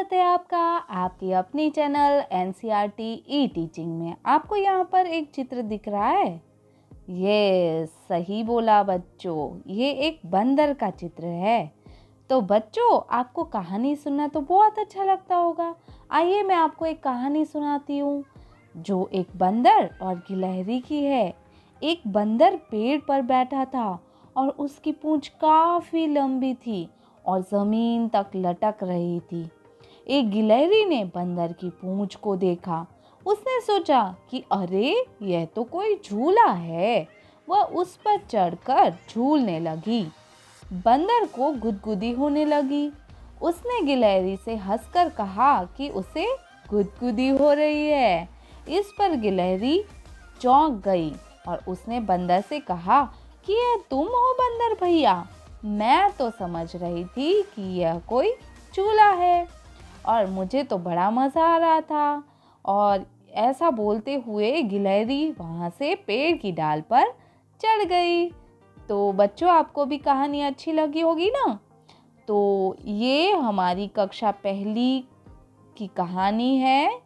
स्वागत है आपका आपकी अपनी चैनल NCERT ई टीचिंग में। आपको यहाँ पर एक चित्र दिख रहा है। ये सही बोला बच्चों, ये एक बंदर का चित्र है। तो बच्चों, आपको कहानी सुनना तो बहुत अच्छा लगता होगा। आइए मैं आपको एक कहानी सुनाती हूँ जो एक बंदर और गिलहरी की है। एक बंदर पेड़ पर बैठा था और उसकी पूंछ काफी लंबी थी और जमीन तक लटक रही थी। एक गिलहरी ने बंदर की पूंछ को देखा। उसने सोचा कि अरे, यह तो कोई झूला है। वह उस पर चढ़कर झूलने लगी। बंदर को गुदगुदी होने लगी। उसने गिलहरी से हंसकर कहा कि उसे गुदगुदी हो रही है। इस पर गिलहरी चौंक गई और उसने बंदर से कहा कि यह तुम हो बंदर भैया। मैं तो समझ रही थी कि यह कोई चूल्हा है और मुझे तो बड़ा मज़ा आ रहा था। और ऐसा बोलते हुए गिलहरी वहाँ से पेड़ की डाल पर चढ़ गई। तो बच्चों, आपको भी कहानी अच्छी लगी होगी ना। तो ये हमारी कक्षा पहली की कहानी है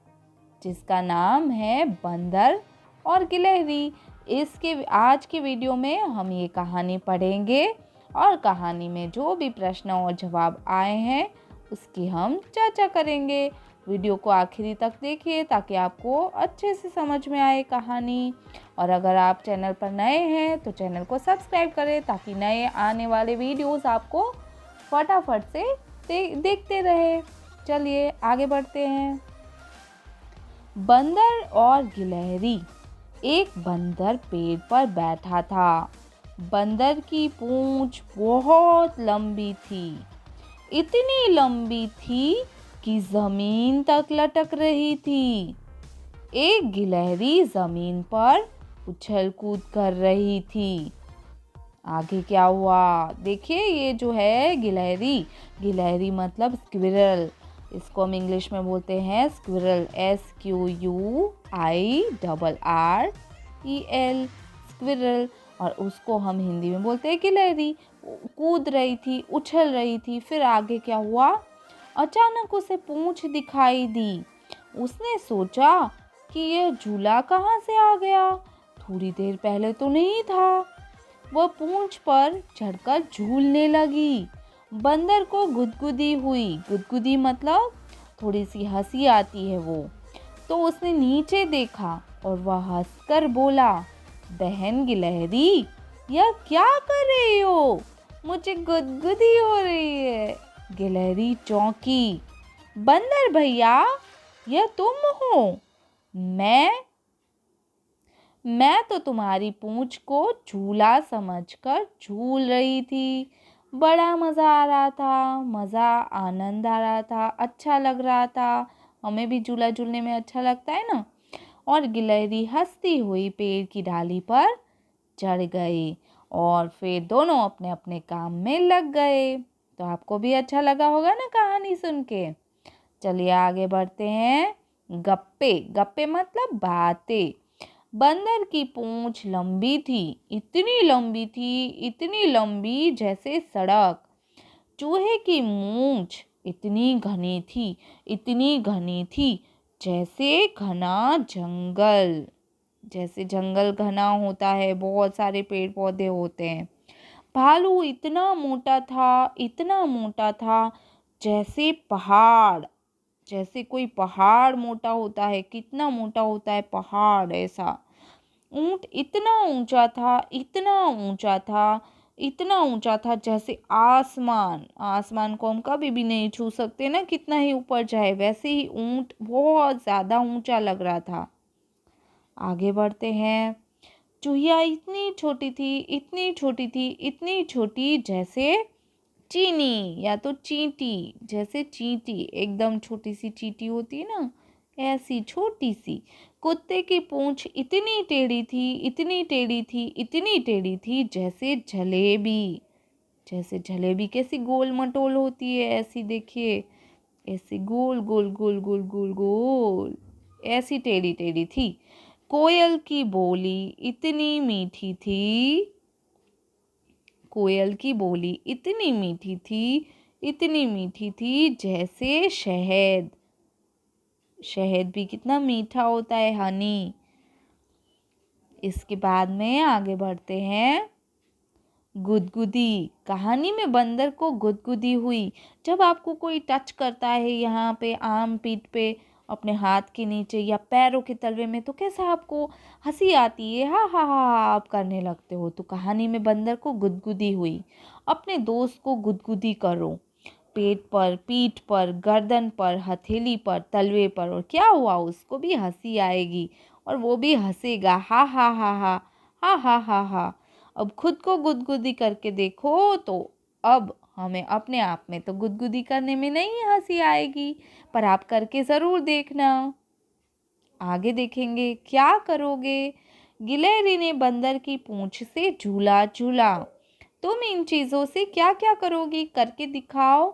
जिसका नाम है बंदर और गिलहरी। इसके आज के वीडियो में हम ये कहानी पढ़ेंगे और कहानी में जो भी प्रश्न और जवाब आए हैं उसकी हम चर्चा करेंगे। वीडियो को आखिरी तक देखिए ताकि आपको अच्छे से समझ में आए कहानी। और अगर आप चैनल पर नए हैं तो चैनल को सब्सक्राइब करें ताकि नए आने वाले वीडियोस आपको फटाफट से देखते रहे। चलिए आगे बढ़ते हैं। बंदर और गिलहरी। एक बंदर पेड़ पर बैठा था। बंदर की पूंछ बहुत लंबी थी। इतनी लंबी थी कि जमीन तक लटक रही थी। एक गिलहरी जमीन पर उछल कूद कर रही थी। आगे क्या हुआ देखिए। ये जो है गिलहरी मतलब स्क्विरल। इसको हम इंग्लिश में बोलते हैं स्क्विरल, SQUIRREL, स्क्विरल। और उसको हम हिंदी में बोलते हैं गिलहरी। कूद रही थी, उछल रही थी। फिर आगे क्या हुआ, अचानक उसे पूंछ दिखाई दी। उसने सोचा कि यह झूला कहाँ से आ गया, थोड़ी देर पहले तो नहीं था। वह पूंछ पर चढ़कर झूलने लगी। बंदर को गुदगुदी हुई। गुदगुदी मतलब थोड़ी सी हंसी आती है वो। तो उसने नीचे देखा और वह हंसकर बोला, बहन गिलहरी, यह क्या कर रही हो? मुझे गुदगुदी हो रही है। गिलहरी चौंकी। बंदर भैया, यह तुम हो? मैं तो तुम्हारी पूंछ को झूला समझकर झूल रही थी। बड़ा मज़ा आ रहा था, आनंद आ रहा था, अच्छा लग रहा था। हमें भी झूला झूलने में अच्छा लगता है ना। और गिलहरी हंसती हुई पेड़ की डाली पर चढ़ गई और फिर दोनों अपने अपने काम में लग गए। तो आपको भी अच्छा लगा होगा ना कहानी सुन के। चलिए आगे बढ़ते हैं। गप्पे। गप्पे मतलब बातें। बंदर की पूंछ लंबी थी, इतनी लंबी जैसे सड़क। चूहे की मूंछ इतनी घनी थी जैसे घना जंगल। जैसे जंगल घना होता है, बहुत सारे पेड़ पौधे होते हैं। भालू इतना मोटा था जैसे पहाड़। जैसे कोई पहाड़ मोटा होता है, कितना मोटा होता है पहाड़, ऐसा। ऊंट इतना ऊंचा था जैसे आसमान। आसमान को हम कभी भी नहीं छू सकते ना, कितना ही ऊपर जाए। वैसे ही ऊंट बहुत ज़्यादा ऊंचा लग रहा था। आगे बढ़ते हैं। चूहिया इतनी छोटी जैसे चीनी या तो चींटी। जैसे चींटी, एकदम छोटी सी चींटी होती है ना, ऐसी छोटी सी। कुत्ते की पूंछ इतनी टेढ़ी थी जैसे जलेबी। जैसे जलेबी कैसी गोल मटोल होती है, ऐसी देखिए, ऐसी गोल गोल गोल गोल गोल गोल, ऐसी टेढ़ी टेढ़ी थी। कोयल की बोली इतनी मीठी थी इतनी मीठी थी जैसे शहद। शहद भी कितना मीठा होता है, हनी। इसके बाद में आगे बढ़ते हैं। गुदगुदी। कहानी में बंदर को गुदगुदी हुई। जब आपको कोई टच करता है यहाँ पे आम पीठ पे, अपने हाथ के नीचे या पैरों के तलवे में, तो कैसा आपको हंसी आती है, हा हा हा हा आप करने लगते हो। तो कहानी में बंदर को गुदगुदी हुई। अपने दोस्त को गुदगुदी करो, पेट पर, पीठ पर, गर्दन पर, हथेली पर, तलवे पर, और क्या हुआ, उसको भी हंसी आएगी और वो भी हंसेगा, हा हा हा हा हा हा हा हा। अब खुद को गुदगुदी करके देखो तो अब हमें अपने आप में तो गुदगुदी करने में नहीं हंसी आएगी, पर आप करके ज़रूर देखना। आगे देखेंगे क्या करोगे। गिलहरी ने बंदर की पूंछ से झूला झूला। तुम इन चीज़ों से क्या क्या करोगी, करके दिखाओ।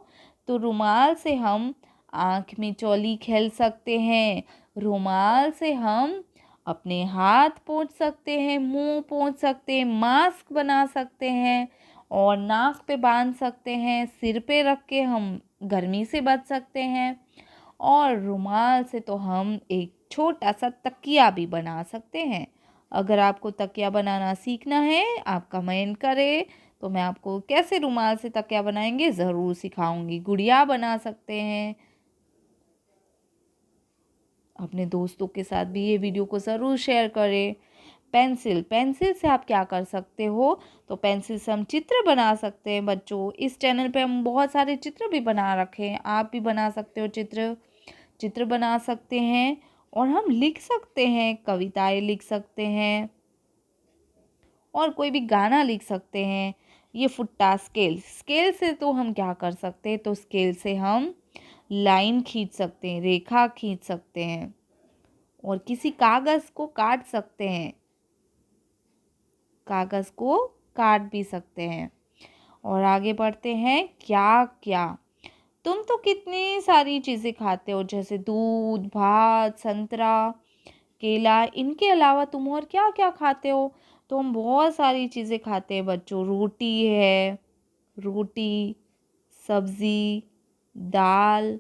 तो रुमाल से हम आँख में चौली खेल सकते हैं। रुमाल से हम अपने हाथ पोंछ सकते हैं, मुंह पोंछ सकते हैं, मास्क बना सकते हैं और नाक पे बांध सकते हैं। सिर पे रख के हम गर्मी से बच सकते हैं। और रुमाल से तो हम एक छोटा सा तकिया भी बना सकते हैं। अगर आपको तकिया बनाना सीखना है, आप कमेंट करें, तो मैं आपको कैसे रुमाल से तकिया बनाएंगे ज़रूर सिखाऊंगी। गुड़िया बना सकते हैं। अपने दोस्तों के साथ भी ये वीडियो को ज़रूर शेयर करें। पेंसिल, पेंसिल से आप क्या कर सकते हो, तो पेंसिल से हम चित्र बना सकते हैं बच्चों। इस चैनल पे हम बहुत सारे चित्र भी बना रखे हैं, आप भी बना सकते हो चित्र। चित्र बना सकते हैं और हम लिख सकते हैं, कविताएं लिख सकते हैं और कोई भी गाना लिख सकते हैं। ये फुट्टा स्केल, स्केल से तो हम क्या कर सकते हैं, तो स्केल से हम लाइन खींच सकते हैं, रेखा खींच सकते हैं और किसी कागज़ को काट सकते हैं। कागज़ को काट भी सकते हैं। और आगे बढ़ते हैं। क्या क्या, तुम तो कितनी सारी चीज़ें खाते हो, जैसे दूध, भात, संतरा, केला। इनके अलावा तुम और क्या क्या खाते हो, तो हम बहुत सारी चीज़ें खाते हैं बच्चों। रोटी है, रोटी, सब्ज़ी, दाल,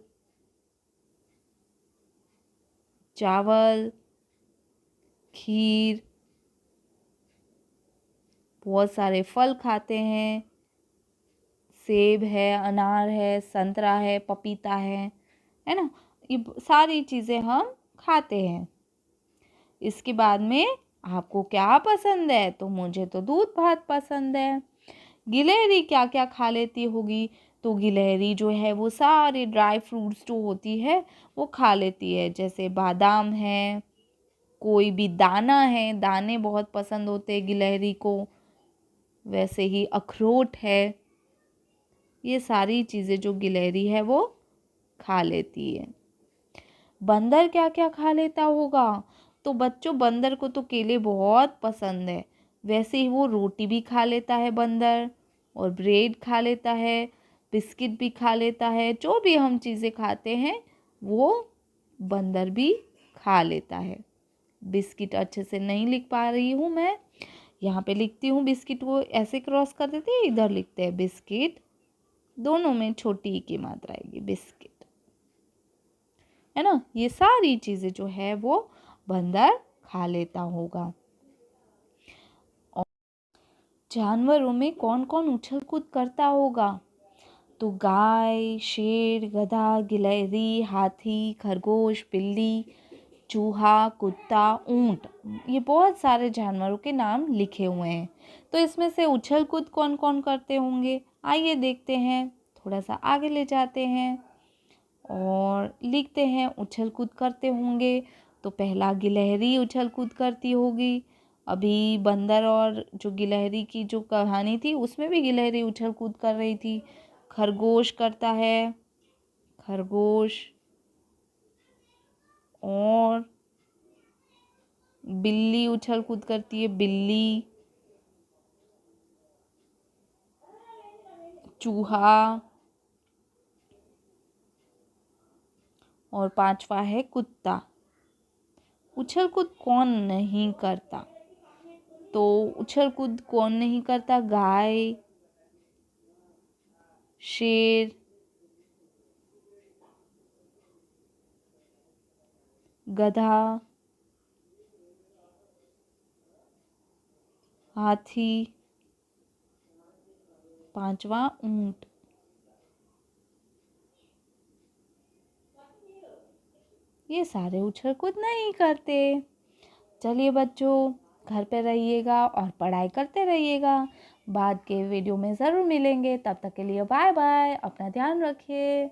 चावल, खीर। बहुत सारे फल खाते हैं, सेब है, अनार है, संतरा है, पपीता है ना। ये सारी चीज़ें हम खाते हैं। इसके बाद में आपको क्या पसंद है, तो मुझे तो दूध भात पसंद है। गिलहरी क्या क्या खा लेती होगी, तो गिलहरी जो है वो सारे ड्राई फ्रूट्स जो होती है वो खा लेती है, जैसे बादाम है, कोई भी दाना है, दाने बहुत पसंद होते हैं गिलहरी को, वैसे ही अखरोट है। ये सारी चीज़ें जो गिलहरी है वो खा लेती है। बंदर क्या क्या खा लेता होगा, तो बच्चों बंदर को तो केले बहुत पसंद है, वैसे ही वो रोटी भी खा लेता है बंदर, और ब्रेड खा लेता है, बिस्किट भी खा लेता है। जो भी हम चीज़ें खाते हैं वो बंदर भी खा लेता है। बिस्किट अच्छे से नहीं लिख पा रही हूँ मैं, यहाँ पे लिखती हूँ बिस्किट, वो ऐसे क्रॉस कर देते हैं, इधर लिखते हैं बिस्किट, दोनों में छोटी ई की मात्रा आएगी, बिस्किट, है ना। ये सारी चीज़ें जो है वो बंदर खा लेता होगा। और जानवरों में कौन कौन उछल कूद करता होगा, तो गाय, शेर, गधा, गिलहरी, हाथी, खरगोश, बिल्ली, चूहा, कुत्ता, ऊंट। ये बहुत सारे जानवरों के नाम लिखे हुए हैं। तो इसमें से उछल कूद कौन कौन करते होंगे, आइए देखते हैं। थोड़ा सा आगे ले जाते हैं और लिखते हैं उछल कूद करते होंगे। तो पहला गिलहरी उछल कूद करती होगी। अभी बंदर और जो गिलहरी की जो कहानी थी उसमें भी गिलहरी उछल कूद कर रही थी। खरगोश करता है, खरगोश। और बिल्ली उछल कूद करती है, बिल्ली। चूहा। और पांचवा है कुत्ता। उछल कूद कौन नहीं करता, तो उछल कूद कौन नहीं करता, गाय, शेर, गधा, हाथी, पांचवा ऊंट। ये सारे उछल कूद नहीं करते। चलिए बच्चों, घर पे रहिएगा और पढ़ाई करते रहिएगा। बाद के वीडियो में ज़रूर मिलेंगे। तब तक के लिए बाय बाय। अपना ध्यान रखिए।